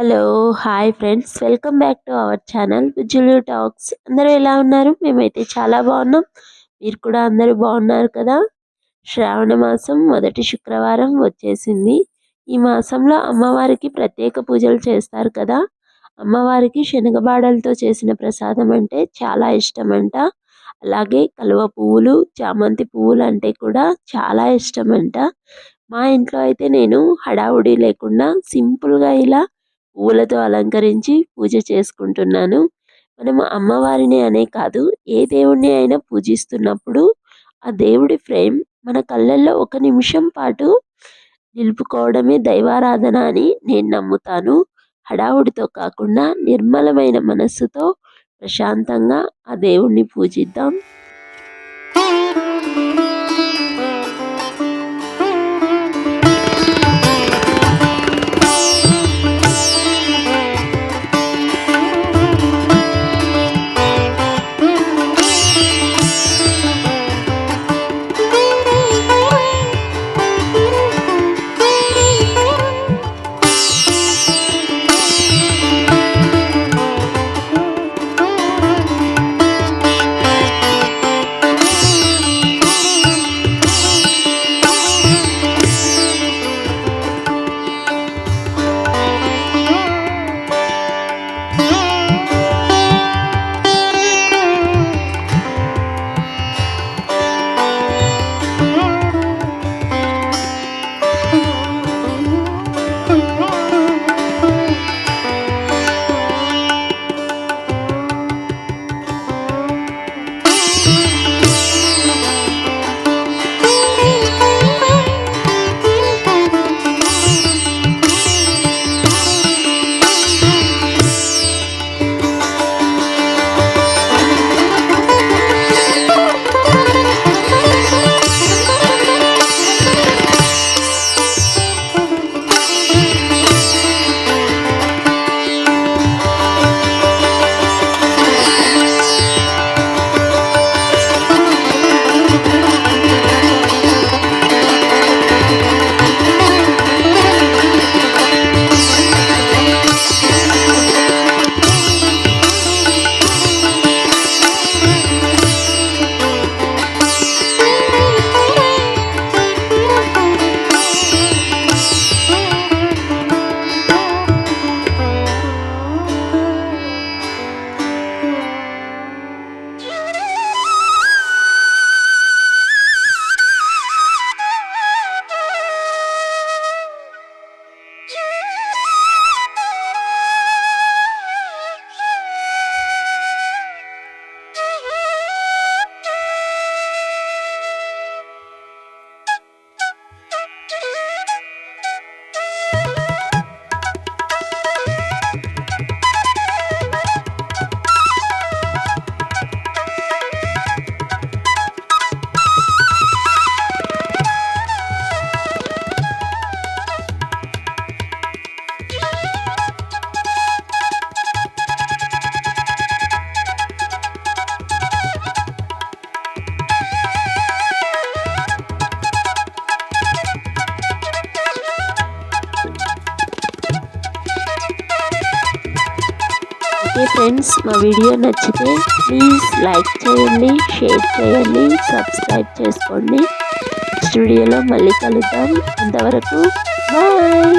Hello hi friends, welcome back to our channel Bujjulu talks. అందరూ ఎలా ఉన్నారు? మేమైతే చాలా బాగున్నాం. మీరు కూడా అందరూ బాగున్నారు కదా? శ్రావణ మాసం మొదటి శుక్రవారం వచ్చేసింది. ఈ మాసంలో అమ్మవారికి ప్రత్యేక పూజలు చేస్తారు కదా. అమ్మవారికి శనగబాడలతో చేసిన ప్రసాదం అంటే చాలా ఇష్టమంట. అలాగే కలువ పువ్వులు, చామంతి పువ్వులు అంటే కూడా చాలా ఇష్టమంట. మా ఇంట్లో అయితే నేను హడావుడి లేకుండా సింపుల్గా ఇలా పూలతో అలంకరించి పూజ చేసుకుంటున్నాను. మనము అమ్మవారిని అనే కాదు, ఏ దేవుణ్ణి అయినా పూజిస్తున్నప్పుడు ఆ దేవుడి ఫ్రేమ్ మన కళ్ళల్లో ఒక నిమిషం పాటు నిలుపుకోవడమే దైవారాధన అని నేను నమ్ముతాను. హడావుడితో కాకుండా నిర్మలమైన మనస్సుతో ప్రశాంతంగా ఆ దేవుణ్ణి పూజిద్దాం. ఓకే ఫ్రెండ్స్, మా వీడియో నచ్చితే ప్లీజ్ లైక్ చేయండి, షేర్ చేయండి, సబ్స్క్రైబ్ చేసుకోండి. నెక్స్ట్ వీడియోలో మళ్ళీ కలుద్దాం. అంతవరకు బాయ్.